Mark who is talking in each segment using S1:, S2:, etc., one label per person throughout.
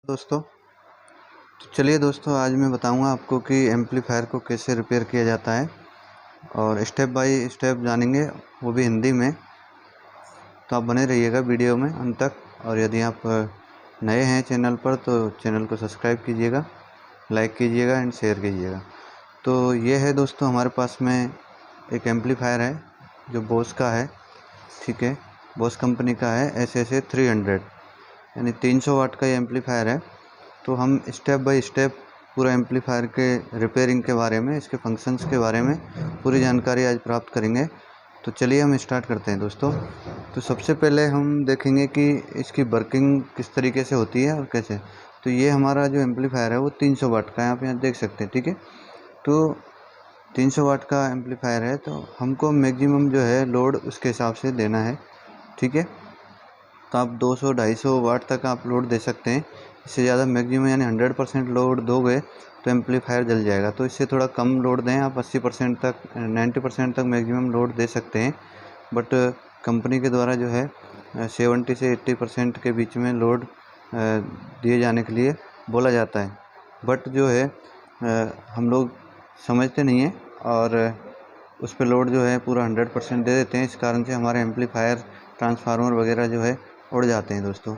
S1: दोस्तों, तो चलिए दोस्तों, आज मैं बताऊंगा आपको कि एम्पलीफायर को कैसे रिपेयर किया जाता है और स्टेप बाय स्टेप जानेंगे, वो भी हिंदी में। तो आप बने रहिएगा वीडियो में अंत तक। और यदि आप नए हैं चैनल पर तो चैनल को सब्सक्राइब कीजिएगा, लाइक कीजिएगा एंड शेयर कीजिएगा। तो ये है दोस्तों, हमारे पास में एक एम्पलीफायर है जो बोस का है, ठीक है। बोस कंपनी का है SA 300, यानी 300 वाट का ये एम्पलीफायर है। तो हम स्टेप बाय स्टेप पूरा एम्पलीफायर के रिपेयरिंग के बारे में, इसके फंक्शंस के बारे में पूरी जानकारी आज प्राप्त करेंगे। तो चलिए हम स्टार्ट करते हैं दोस्तों। तो सबसे पहले हम देखेंगे कि इसकी वर्किंग किस तरीके से होती है और कैसे। तो ये हमारा जो एम्पलीफायर है वो 300 वाट का है, आप यहाँ देख सकते हैं, ठीक है। तो 300 वाट का एम्पलीफायर है, तो हमको मैक्सिमम जो है लोड उसके हिसाब से देना है, ठीक है। तो आप 200-250 वाट तक आप लोड दे सकते हैं। इससे ज़्यादा मैक्सिमम यानी 100% लोड दोगे तो एम्पलीफायर जल जाएगा। तो इससे थोड़ा कम लोड दें, आप 80% तक 90% तक मैक्सिमम लोड दे सकते हैं। बट कंपनी के द्वारा जो है 70 से 80% के बीच में लोड दिए जाने के लिए बोला जाता है। बट जो है हम लोग समझते नहीं हैं और उस पर लोड जो है पूरा 100% दे देते हैं। इस कारण से हमारे एम्पलीफायर, ट्रांसफार्मर वगैरह जो है उड़ जाते हैं दोस्तों,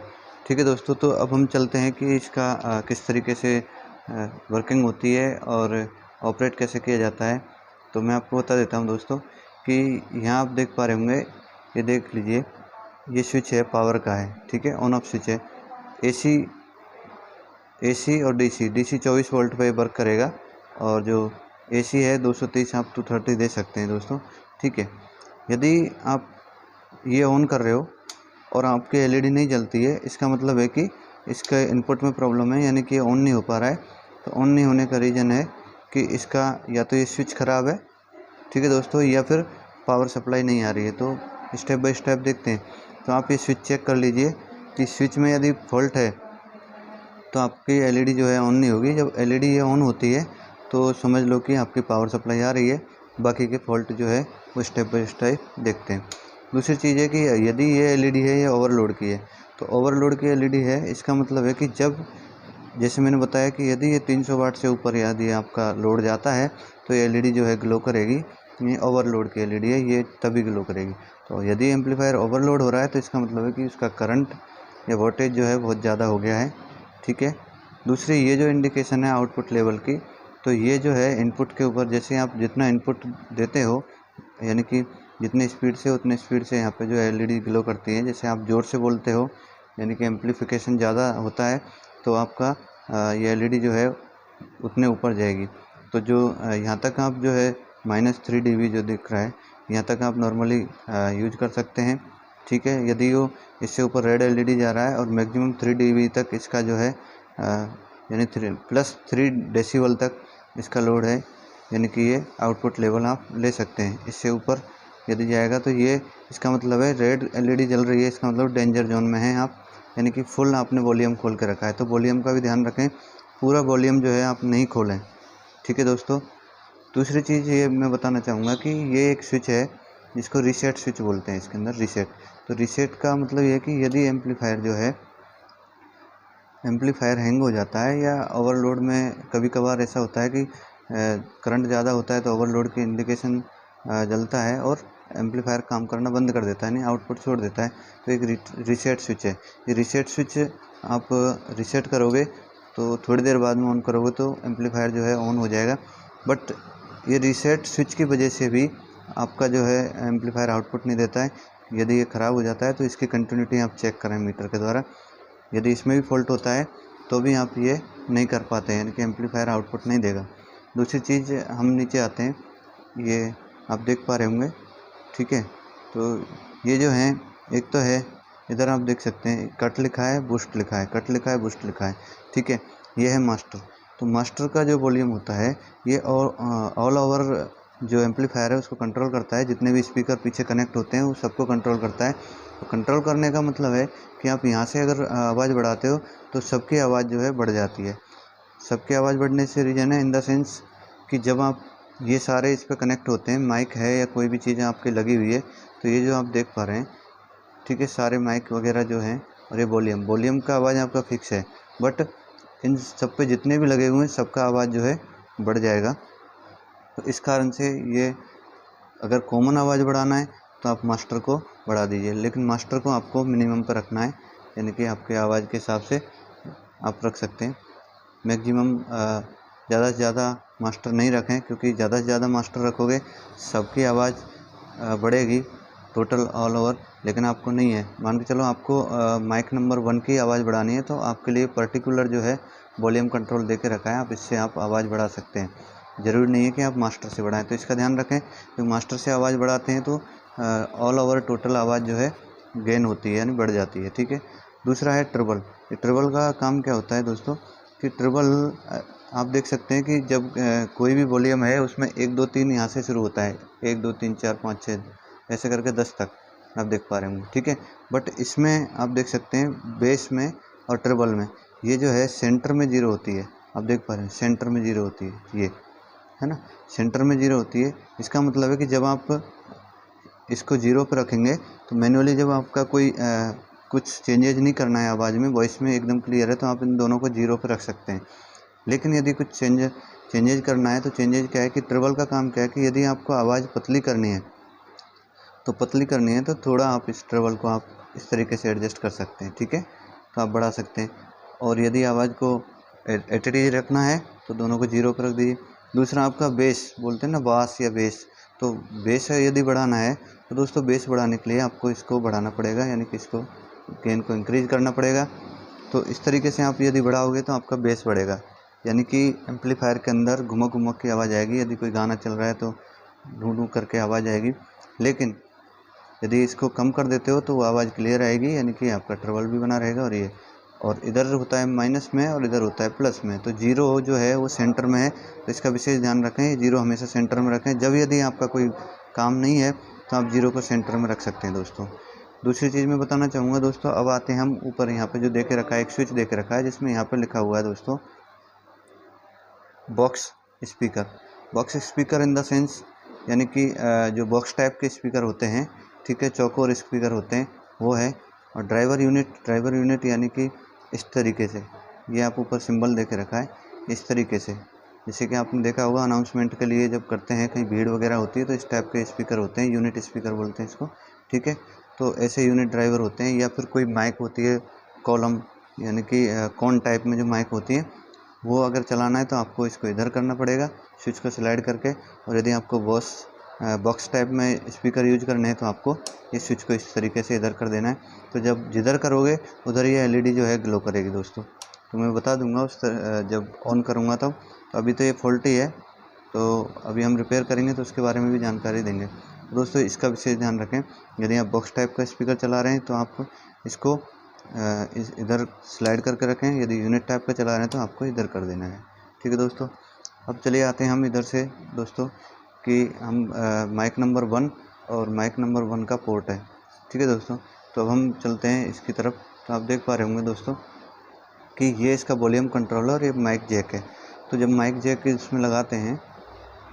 S1: ठीक है दोस्तों। तो अब हम चलते हैं कि इसका किस तरीके से वर्किंग होती है और ऑपरेट कैसे किया जाता है। तो मैं आपको बता देता हूं दोस्तों कि यहाँ आप देख पा रहे होंगे, ये देख लीजिए, ये स्विच है, पावर का है, ठीक है, ऑन ऑफ स्विच है। AC और DC 24 वोल्ट पे वर्क करेगा और जो AC है 230 आप 230 दे सकते हैं दोस्तों, ठीक है। यदि आप ये ऑन कर रहे हो और आपकी LED नहीं जलती है, इसका मतलब है कि इसका इनपुट में प्रॉब्लम है, यानी कि ऑन नहीं हो पा रहा है। तो ऑन नहीं होने का रीज़न है कि इसका या तो ये स्विच ख़राब है, ठीक है दोस्तों, या फिर पावर सप्लाई नहीं आ रही है। तो स्टेप बाय स्टेप देखते हैं। तो आप ये स्विच चेक कर लीजिए कि स्विच में यदि फॉल्ट है तो आपकी LED जो है ऑन नहीं होगी। जब LED ये ऑन होती है तो समझ लो कि आपकी पावर सप्लाई आ रही है। बाकी के फॉल्ट जो है वो स्टेप बाय स्टेप देखते हैं। दूसरी चीज़ है कि यदि ये LED है ये ओवरलोड की है, तो ओवरलोड की LED है, इसका मतलब है कि जब, जैसे मैंने बताया कि यदि ये 300 वाट से ऊपर यदि आपका लोड जाता है तो ये LED जो है ग्लो करेगी। ये ओवरलोड की LED है, ये तभी ग्लो करेगी। तो यदि एम्पलीफायर ओवरलोड हो रहा है तो इसका मतलब है कि उसका करंट या वोल्टेज जो है बहुत ज़्यादा हो गया है, ठीक है। दूसरी ये जो इंडिकेशन है आउटपुट लेवल की, तो ये जो है इनपुट के ऊपर, जैसे आप जितना इनपुट देते हो, यानी कि जितनी स्पीड से उतने स्पीड से यहाँ पे जो LED ग्लो करती है। जैसे आप ज़ोर से बोलते हो, यानी कि एम्पलीफिकेशन ज़्यादा होता है, तो आपका ये LED जो है उतने ऊपर जाएगी। तो जो यहाँ तक आप जो है -3 dB जो दिख रहा है, यहाँ तक आप नॉर्मली यूज कर सकते हैं, ठीक है। यदि वो इससे ऊपर रेड LED जा रहा है और मैक्सिमम 3 dB तक इसका जो है यानी +3 डेसिबल तक इसका लोड है, यानी कि ये आउटपुट लेवल आप ले सकते हैं। इससे ऊपर यदि जाएगा तो ये, इसका मतलब है रेड LED जल रही है, इसका मतलब डेंजर जोन में है आप, यानी कि फुल आपने वॉल्यूम खोल के रखा है। तो वॉल्यूम का भी ध्यान रखें, पूरा वॉल्यूम जो है आप नहीं खोलें, ठीक है दोस्तों। दूसरी चीज़ ये मैं बताना चाहूँगा कि ये एक स्विच है जिसको रीसेट स्विच बोलते हैं, इसके अंदर रीसेट। तो रीसेट का मतलब ये है कि यदि एम्पलीफायर जो है, एम्पलीफायर हैंग हो जाता है या ओवरलोड में कभी कभार ऐसा होता है कि करंट ज़्यादा होता है तो ओवरलोड की इंडिकेशन जलता है और एम्पलीफायर काम करना बंद कर देता है, नहीं आउटपुट छोड़ देता है। तो एक रीसेट स्विच है। ये रीसेट स्विच आप रीसेट करोगे तो थोड़ी देर बाद में ऑन करोगे तो एम्पलीफायर जो है ऑन हो जाएगा। बट ये रीसेट स्विच की वजह से भी आपका जो है एम्पलीफायर आउटपुट नहीं देता है। यदि ये ख़राब हो जाता है तो इसकी कंटिन्यूटी आप चेक करें मीटर के द्वारा। यदि इसमें भी फॉल्ट होता है तो भी आप ये नहीं कर पाते हैं, यानी कि एम्पलीफायर आउटपुट नहीं देगा। दूसरी चीज़, हम नीचे आते हैं, ये आप देख पा रहे होंगे, ठीक है। तो ये जो है, एक तो है इधर आप देख सकते हैं कट लिखा है, बूस्ट लिखा है, कट लिखा है, बूस्ट लिखा है, ठीक है। ये है मास्टर। तो मास्टर का जो वॉल्यूम होता है ये ऑल ओवर जो एम्पलीफायर है उसको कंट्रोल करता है। जितने भी स्पीकर पीछे कनेक्ट होते हैं वो सबको कंट्रोल करता है। तो कंट्रोल करने का मतलब है कि आप यहाँ से अगर आवाज़ बढ़ाते हो तो सबकी आवाज़ जो है बढ़ जाती है। सबकी आवाज़ बढ़ने से रीज़न है इन द सेंस कि जब आप ये सारे इस पर कनेक्ट होते हैं, माइक है या कोई भी चीज़ें आपकी लगी हुई है, तो ये जो आप देख पा रहे हैं, ठीक है, सारे माइक वगैरह जो हैं, और ये वॉल्यूम का आवाज़ आपका फिक्स है। बट इन सब पे जितने भी लगे हुए हैं सबका आवाज़ जो है बढ़ जाएगा। तो इस कारण से ये अगर कॉमन आवाज़ बढ़ाना है तो आप मास्टर को बढ़ा दीजिए, लेकिन मास्टर को आपको मिनिमम पर रखना है, यानी कि आपके आवाज़ के हिसाब से आप रख सकते हैं। मैक्सिमम ज़्यादा से ज़्यादा मास्टर नहीं रखें, क्योंकि ज़्यादा से ज़्यादा मास्टर रखोगे सबकी आवाज़ बढ़ेगी टोटल ऑल ओवर, लेकिन आपको नहीं है। मान के चलो आपको माइक नंबर 1 की आवाज़ बढ़ानी है, तो आपके लिए पर्टिकुलर जो है वॉल्यूम कंट्रोल दे के रखा है, आप इससे आप आवाज़ बढ़ा सकते हैं। ज़रूरी नहीं है कि आप मास्टर से बढ़ाएं, तो इसका ध्यान रखें। तो मास्टर से आवाज़ बढ़ाते हैं तो ऑल ओवर टोटल आवाज़ जो है गेन होती है, यानी बढ़ जाती है, ठीक है। दूसरा है ट्रिबल। ट्रिबल का काम क्या होता है दोस्तों कि ट्रिबल आप देख सकते हैं कि जब कोई भी वॉल्यूम है उसमें 1 2 3 यहाँ से शुरू होता है, 1 2 3 4 5 6 ऐसे करके 10 तक आप देख पा रहे होंगे, ठीक है। बट इसमें आप देख सकते हैं बेस में और ट्रिबल में ये जो है सेंटर में 0 होती है, आप देख पा रहे हैं सेंटर में 0 होती है, ये है ना, सेंटर में 0 होती है। इसका मतलब है कि जब आप इसको 0 पर रखेंगे तो मैनुअली जब आपका कोई कुछ चेंजेज नहीं करना है आवाज़ में, वॉइस में एकदम क्लियर है, तो आप इन दोनों को 0 पर रख सकते हैं। लेकिन यदि कुछ चेंजेज करना है तो चेंजेज क्या है कि ट्रिबल का काम क्या है कि यदि आपको आवाज़ पतली करनी है तो थोड़ा आप इस ट्रिबल को आप इस तरीके से एडजस्ट कर सकते हैं, ठीक है, तो आप बढ़ा सकते हैं। और यदि आवाज़ को एटीटी रखना है तो दोनों को 0 पर रख दीजिए। दूसरा आपका बेस, बोलते हैं ना बास या बेस, तो बेस यदि बढ़ाना है तो दोस्तों बेस बढ़ाने के लिए आपको इसको बढ़ाना पड़ेगा, यानी कि इसको गेन को इंक्रीज करना पड़ेगा। तो इस तरीके से आप यदि बढ़ाओगे तो आपका बेस बढ़ेगा, यानी कि एम्पलीफायर के अंदर घुमक घुमक की आवाज़ आएगी। यदि कोई गाना चल रहा है तो ढूँ ढूँ करके आवाज़ आएगी, लेकिन यदि इसको कम कर देते हो तो वो आवाज़ क्लियर आएगी, यानी कि आपका ट्रबल भी बना रहेगा। और इधर होता है माइनस में और इधर होता है प्लस में, तो 0 जो है वो सेंटर में है, तो इसका विशेष ध्यान रखें, 0 हमेशा सेंटर में रखें। जब यदि आपका कोई काम नहीं है तो आप 0 को सेंटर में रख सकते हैं दोस्तों। दूसरी चीज़ मैं बताना चाहूँगा दोस्तों, अब आते हैं हम ऊपर यहाँ पे जो दे के रखा है, एक स्विच दे के रखा है जिसमें यहाँ पे लिखा हुआ है दोस्तों box speaker in the sense, यानी कि जो बॉक्स टाइप के स्पीकर होते हैं, ठीक है, चौकोर स्पीकर होते हैं वो है। और ड्राइवर यूनिट यानी कि इस तरीके से, ये आप ऊपर सिंबल दे के रखा है इस तरीके से, जैसे कि आपने देखा होगा अनाउंसमेंट के लिए जब करते हैं, कहीं भीड़ वगैरह होती है तो इस टाइप के स्पीकर होते हैं, यूनिट स्पीकर बोलते हैं इसको, ठीक है। तो ऐसे यूनिट ड्राइवर होते हैं, या फिर कोई माइक होती है कॉलम, यानी कि कॉन टाइप में जो माइक होती है, वो अगर चलाना है तो आपको इसको इधर करना पड़ेगा स्विच को स्लाइड करके। और यदि आपको बॉक्स टाइप में स्पीकर यूज करने हैं तो आपको इस स्विच को इस तरीके से इधर कर देना है। तो जब जिधर करोगे उधर ये एलईडी जो है ग्लो करेगी दोस्तों। तो मैं बता दूंगा जब ऑन करूँगा तब। तो अभी तो ये फॉल्टी है, तो अभी हम रिपेयर करेंगे तो उसके बारे में भी जानकारी देंगे। तो दोस्तों इसका विशेष ध्यान रखें, यदि आप बॉक्स टाइप का स्पीकर चला रहे हैं तो आप इसको इधर स्लाइड करके रखें, यदि यूनिट टाइप का चला रहे हैं तो आपको इधर कर देना है, ठीक है दोस्तों। अब चलिए आते हैं हम इधर से दोस्तों कि हम माइक नंबर 1 और माइक नंबर 1 का पोर्ट है, ठीक है दोस्तों। तो अब हम चलते हैं इसकी तरफ। तो आप देख पा रहे होंगे दोस्तों कि ये इसका वॉल्यूम कंट्रोलर और ये माइक जैक है। तो जब माइक जैक इसमें लगाते हैं,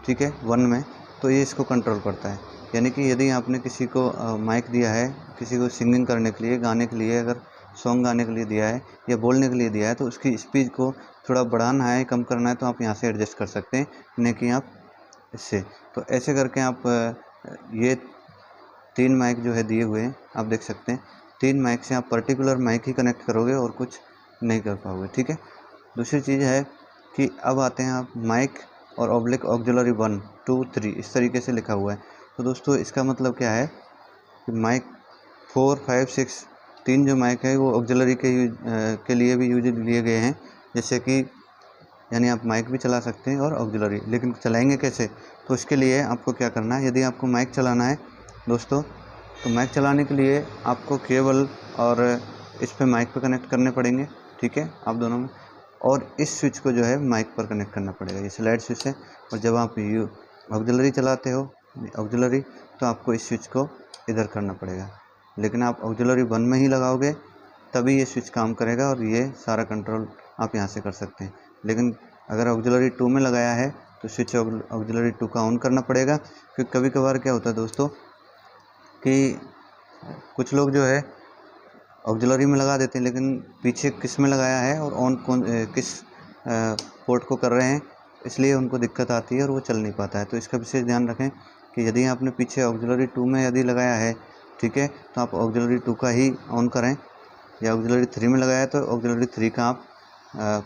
S1: ठीक है, 1 में, तो ये इसको कंट्रोल करता है। यानी कि यदि आपने किसी को माइक दिया है, किसी को सिंगिंग करने के लिए, गाने के लिए, अगर सॉन्ग गाने के लिए दिया है या बोलने के लिए दिया है, तो उसकी स्पीड को थोड़ा बढ़ाना है, कम करना है, तो आप यहाँ से एडजस्ट कर सकते हैं, नहीं कि आप इससे। तो ऐसे करके आप ये 3 माइक जो है दिए हुए हैं, आप देख सकते हैं 3 माइक से आप पर्टिकुलर माइक ही कनेक्ट करोगे और कुछ नहीं कर पाओगे, ठीक है। दूसरी चीज़ है कि अब आते हैं आप माइक और ऑक्सिलरी 1 2 3 इस तरीके से लिखा हुआ है। तो दोस्तों इसका मतलब क्या है कि माइक 4 5 6 3 जो माइक है वो ऑक्सिलरी के लिए भी यूज लिए गए हैं, जैसे कि यानी आप माइक भी चला सकते हैं और ऑक्सिलरी। लेकिन चलाएंगे कैसे, तो इसके लिए आपको क्या करना है, यदि आपको माइक चलाना है दोस्तों, तो माइक चलाने के लिए आपको केबल और इस पे माइक पे कनेक्ट करने पड़ेंगे, ठीक है, आप दोनों में। और इस स्विच को जो है माइक पर कनेक्ट करना पड़ेगा, ये स्लाइड स्विच है। और जब आप ऑक्सिलरी चलाते हो ऑक्सिलरी, तो आपको इस स्विच को इधर करना पड़ेगा। लेकिन आप ऑक्सिलरी 1 में ही लगाओगे तभी ये स्विच काम करेगा और ये सारा कंट्रोल आप यहाँ से कर सकते हैं। लेकिन अगर ऑक्सिलरी 2 में लगाया है तो स्विच ऑक्सिलरी 2 का ऑन करना पड़ेगा, क्योंकि कभी कभार क्या होता है दोस्तों कि कुछ लोग जो है ऑक्सिलरी में लगा देते हैं, लेकिन पीछे किस में लगाया है और ऑन कौन किस पोर्ट को कर रहे हैं, इसलिए उनको दिक्कत आती है और वो चल नहीं पाता है। तो इसका विशेष ध्यान रखें कि यदि आपने पीछे ऑक्सिलरी 2 में यदि लगाया है, ठीक है, तो आप ऑक्सिलरी 2 का ही ऑन करें, या ऑक्सिलरी 3 में लगाया है तो ऑक्सिलरी 3 का आप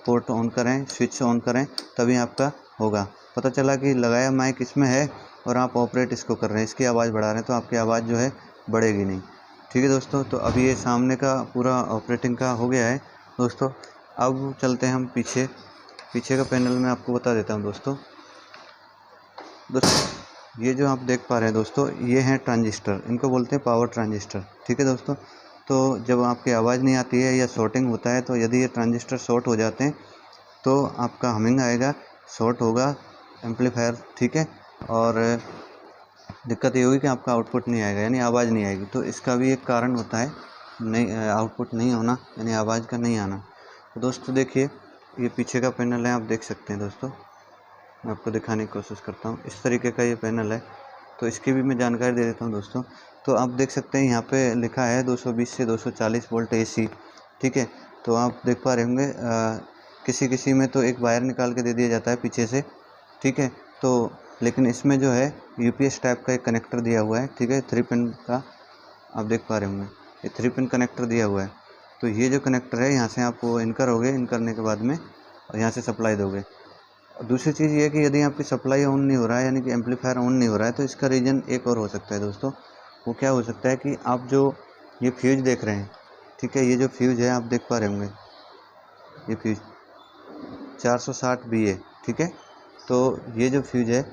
S1: पोर्ट ऑन करें, स्विच ऑन करें, तभी आपका होगा। पता चला कि लगाया माइक इसमें है और आप ऑपरेट इसको कर रहे हैं, इसकी आवाज़ बढ़ा रहे हैं, तो आपकी आवाज़ जो है बढ़ेगी नहीं। ठीक है दोस्तों, तो अभी ये सामने का पूरा ऑपरेटिंग का हो गया है दोस्तों। अब चलते हैं हम पीछे का पैनल में आपको बता देता हूँ दोस्तों। ये जो आप देख पा रहे हैं दोस्तों, ये हैं ट्रांजिस्टर, इनको बोलते हैं पावर ट्रांजिस्टर। ठीक है दोस्तों, तो जब आपकी आवाज़ नहीं आती है या शॉर्टिंग होता है, तो यदि ये ट्रांजिस्टर शॉर्ट हो जाते हैं तो आपका हमिंग आएगा, शॉर्ट होगा एम्पलीफायर। ठीक है, और दिक्कत ये होगी कि आपका आउटपुट नहीं आएगा, यानी आवाज़ नहीं आएगी। तो इसका भी एक कारण होता है नहीं आउटपुट नहीं होना, यानी आवाज़ का नहीं आना। तो दोस्तों देखिए, ये पीछे का पैनल है, आप देख सकते हैं दोस्तों। मैं आपको दिखाने की कोशिश करता हूँ, इस तरीके का ये पैनल है। तो इसकी भी मैं जानकारी दे देता हूँ दोस्तों। तो आप देख सकते हैं यहाँ पे लिखा है 220 से 240 वोल्ट AC। ठीक है, तो आप देख पा रहे होंगे किसी में तो एक वायर निकाल के दे दिया जाता है पीछे से। ठीक है, तो लेकिन इसमें जो है UPS टाइप का एक कनेक्टर दिया हुआ है। ठीक है, 3 पिन का आप देख पा रहे होंगे, ये 3 पिन कनेक्टर दिया हुआ है। तो ये जो कनेक्टर है, यहाँ से आप वो इन करोगे, इन करने के बाद में और यहाँ से सप्लाई दोगे। दूसरी चीज़ ये है कि यदि आपकी सप्लाई ऑन नहीं हो रहा है, यानी कि एम्पलीफायर ऑन नहीं हो रहा है, तो इसका रीज़न एक और हो सकता है दोस्तों। वो क्या हो सकता है कि आप जो ये फ्यूज़ देख रहे हैं, ठीक है, ये जो फ्यूज़ है आप देख पा रहे होंगे, ये फ्यूज़ 460 BA। ठीक है, तो ये जो फ्यूज़ है,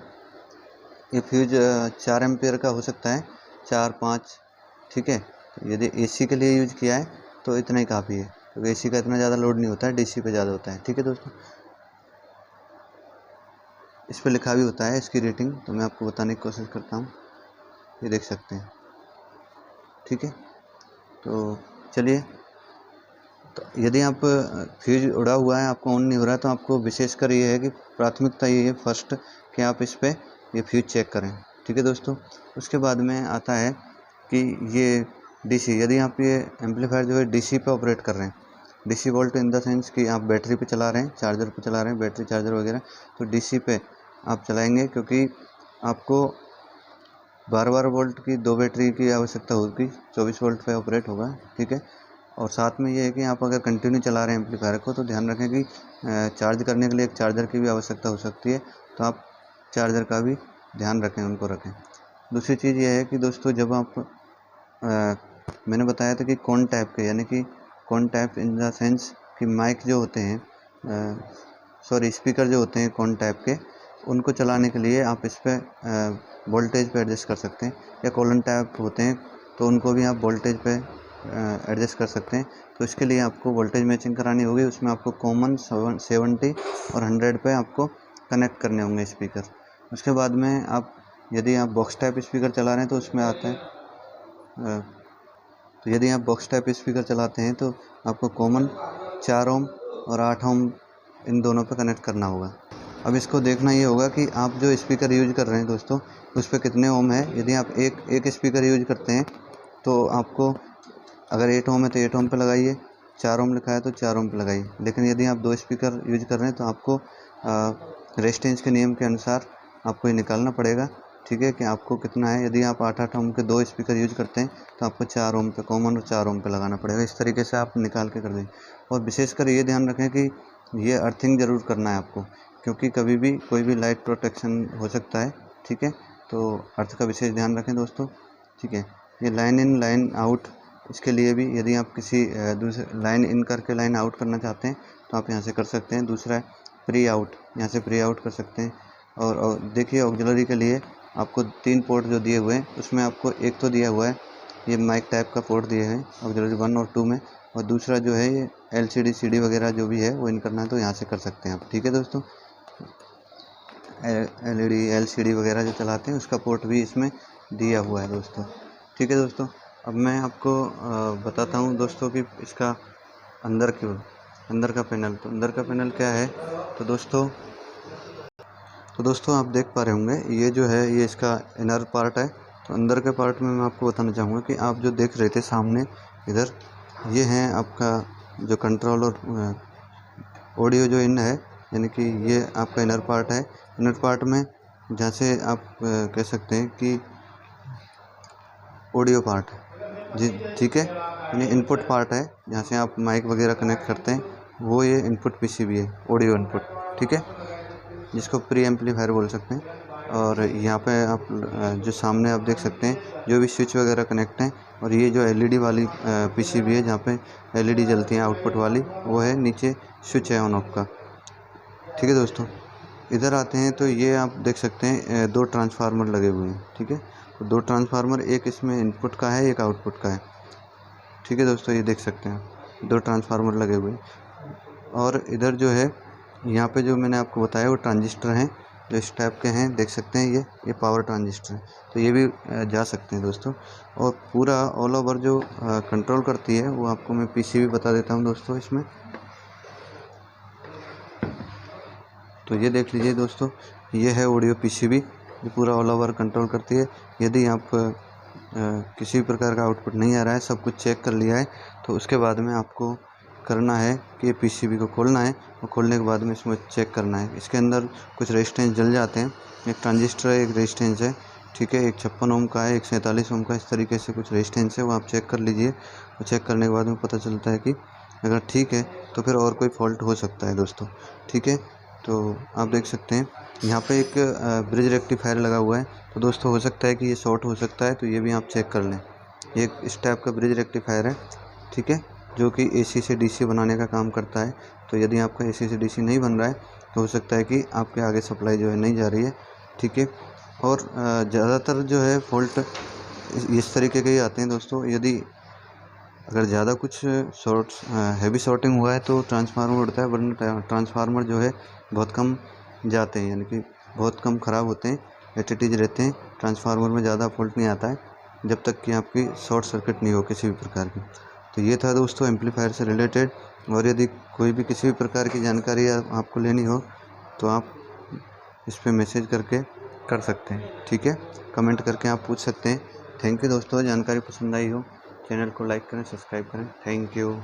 S1: ये फ्यूज़ 4 एम्पियर का हो सकता है, 4-5। ठीक है, तो यदि AC के लिए यूज़ किया है तो इतना ही काफ़ी है, क्योंकि AC का इतना ज़्यादा लोड नहीं होता है, DC पे ज़्यादा होता है। ठीक है दोस्तों, इस पर लिखा भी होता है इसकी रेटिंग, तो मैं आपको बताने की कोशिश करता हूँ, ये देख सकते हैं। ठीक है, तो चलिए, तो यदि आप फ्यूज उड़ा हुआ है, आपको ऑन नहीं हो रहा है, तो आपको विशेषकर ये है कि प्राथमिकता ये है फर्स्ट कि आप इस पर ये फ्यूज चेक करें। ठीक है दोस्तों, उसके बाद में आता है कि ये DC, यदि आप ये एम्पलीफायर जो है DC पे ऑपरेट कर रहे हैं, DC volt in the sense कि आप बैटरी पे चला रहे हैं, चार्जर पे चला रहे हैं, बैटरी चार्जर वगैरह, तो DC पे आप चलाएंगे, क्योंकि आपको 12 वोल्ट की 2 बैटरी की आवश्यकता होगी, 24 वोल्ट पे ऑपरेट होगा। ठीक है, और साथ में ये है कि आप अगर कंटिन्यू चला रहे हैं एम्पलीफायर को, तो ध्यान रखें कि चार्ज करने के लिए एक चार्जर की भी आवश्यकता हो सकती है, तो आप चार्जर का भी ध्यान रखें, उनको रखें। दूसरी चीज़ ये है कि दोस्तों, जब आप मैंने बताया था कि कौन टाइप के, यानी कि कौन टाइप इन द सेंस कि माइक जो होते हैं, स्पीकर जो होते हैं कौन टाइप के, उनको चलाने के लिए आप इस पर वोल्टेज पे एडजस्ट कर सकते हैं, या कॉलन टाइप होते हैं तो उनको भी आप वोल्टेज पे एडजस्ट कर सकते हैं। तो इसके लिए आपको वोल्टेज मैचिंग करानी होगी, उसमें आपको कॉमन 70 और 100 पे आपको कनेक्ट करने होंगे स्पीकर। उसके बाद में आप यदि आप बॉक्स टाइप स्पीकर चला रहे हैं तो उसमें आता है तो यदि आप बॉक्स टाइप स्पीकर चलाते हैं तो आपको कॉमन 4 ओम और 8 ओम इन दोनों पे कनेक्ट करना होगा। अब इसको देखना ये होगा कि आप जो स्पीकर यूज कर रहे हैं दोस्तों, उस पर कितने ओम है। यदि आप एक स्पीकर यूज करते हैं तो आपको अगर 8 ओम है तो 8 ओम पे लगाइए, 4 ओम लिखा है तो 4 ओम पे लगाइए। लेकिन यदि आप 2 स्पीकर यूज कर रहे हैं तो आपको रेजिस्टेंस के नियम के अनुसार आपको ये निकालना पड़ेगा। ठीक है, कि आपको कितना है। यदि आप 8 ओम के 2 स्पीकर यूज करते हैं तो आपको 4 ओम पे कॉमन और 4 ओम पे लगाना पड़ेगा। इस तरीके से आप निकाल के कर दें। और विशेषकर ये ध्यान रखें कि ये अर्थिंग ज़रूर करना है आपको, क्योंकि कभी भी कोई भी लाइट प्रोटेक्शन हो सकता है। ठीक है, तो अर्थ का विशेष ध्यान रखें दोस्तों। ठीक है, ये लाइन इन लाइन आउट, इसके लिए भी यदि आप किसी दूसरे लाइन इन करके लाइन आउट करना चाहते हैं तो आप यहाँ से कर सकते हैं। दूसरा है प्री आउट, यहाँ से प्री आउट कर सकते हैं। और देखिए, ऑक्सिलरी के लिए आपको 3 पोर्ट जो दिए हुए हैं, उसमें आपको एक तो दिया हुआ है ये माइक टाइप का पोर्ट दिए हैं ऑक्सिलरी 1 और 2 में, और दूसरा जो है ये LCD CD वगैरह जो भी है वो इन करना है तो यहाँ से कर सकते हैं आप। ठीक है दोस्तों, LED LCD वगैरह जो चलाते हैं उसका पोर्ट भी इसमें दिया हुआ है दोस्तों। ठीक है दोस्तों, अब मैं आपको बताता हूँ दोस्तों कि इसका अंदर का पैनल, तो अंदर का पैनल क्या है। तो दोस्तों आप देख पा रहे होंगे, ये जो है ये इसका इनर पार्ट है। तो अंदर के पार्ट में मैं आपको बताना चाहूँगा कि आप जो देख रहे थे सामने इधर, ये है आपका जो कंट्रोल और ऑडियो जो इन है, यानी कि ये आपका इनर पार्ट है। इनर पार्ट में जहाँ से आप कह सकते हैं कि ऑडियो पार्ट है जी, ठीक है। यानी इनपुट पार्ट है जहाँ से आप माइक वगैरह कनेक्ट करते हैं, वो ये इनपुट पीसीबी है, ऑडियो इनपुट, ठीक है, जिसको प्री एम्पलीफायर बोल सकते हैं। और यहाँ पे आप जो सामने आप देख सकते हैं जो भी स्विच वगैरह कनेक्ट हैं, और ये जो एलईडी वाली पीसीबी है जहाँ पे एलईडी जलती है आउटपुट वाली, वो है नीचे स्विच है ऑन ऑफ का, ठीक है दोस्तों। इधर आते हैं तो ये आप देख सकते हैं 2 ट्रांसफार्मर लगे हुए हैं, ठीक है। तो 2 ट्रांसफार्मर, एक इसमें इनपुट का है, एक आउटपुट का है, ठीक है दोस्तों। ये देख सकते हैं 2 ट्रांसफार्मर लगे हुए हैं। और इधर जो है यहाँ पे जो मैंने आपको बताया वो ट्रांजिस्टर हैं जो इस टाइप के हैं, देख सकते हैं। ये पावर ट्रांजिस्टर है, तो ये भी जा सकते हैं दोस्तों। और पूरा ऑल ओवर जो कंट्रोल करती है वो आपको मैं पीसीबी बता देता हूँ दोस्तों इसमें। तो ये देख लीजिए दोस्तों, ये है ऑडियो पीसीबी जो पूरा ऑल ओवर कंट्रोल करती है। यदि आप किसी प्रकार का आउटपुट नहीं आ रहा है, सब कुछ चेक कर लिया है, तो उसके बाद में आपको करना है कि पीसीबी को खोलना है, और खोलने के बाद में इसमें चेक करना है। इसके अंदर कुछ रेजिस्टेंस जल जाते हैं, एक ट्रांजिस्टर है, एक रेजिस्टेंस है, ठीक है, एक 56 ओम का है, एक 47 ओम का, इस तरीके से कुछ रेजिस्टेंस है, वो आप चेक कर लीजिए। और चेक करने के बाद में पता चलता है कि अगर ठीक है तो फिर और कोई फॉल्ट हो सकता है दोस्तों, ठीक है। तो आप देख सकते हैं यहाँ पे एक ब्रिज रेक्टिफायर लगा हुआ है, तो दोस्तों हो सकता है कि ये शॉर्ट हो सकता है, तो ये भी आप चेक कर लें। ये इस टाइप का ब्रिज रेक्टिफायर है, ठीक है, जो कि एसी से डीसी बनाने का काम करता है। तो यदि आपका एसी से डीसी नहीं बन रहा है तो हो सकता है कि आपके आगे सप्लाई जो है नहीं जा रही है, ठीक है। और ज़्यादातर जो है फॉल्ट इस तरीके के ही आते हैं दोस्तों। यदि अगर ज़्यादा कुछ शॉर्ट्स हैवी शॉर्टिंग हुआ है तो ट्रांसफार्मर उड़ता है, वरना ट्रांसफार्मर जो है बहुत कम जाते हैं, यानी कि बहुत कम ख़राब होते हैं, एचटीज रहते हैं। ट्रांसफार्मर में ज़्यादा फॉल्ट नहीं आता है जब तक कि आपकी शॉर्ट सर्किट नहीं हो किसी भी प्रकार की। तो ये था दोस्तों एम्पलीफायर से रिलेटेड। और यदि कोई भी किसी भी प्रकार की जानकारी आपको लेनी हो तो आप इस पर मैसेज करके कर सकते हैं, ठीक है, कमेंट करके आप पूछ सकते हैं। थैंक यू दोस्तों, जानकारी पसंद आई हो चैनल को लाइक करें, सब्सक्राइब करें, थैंक यू।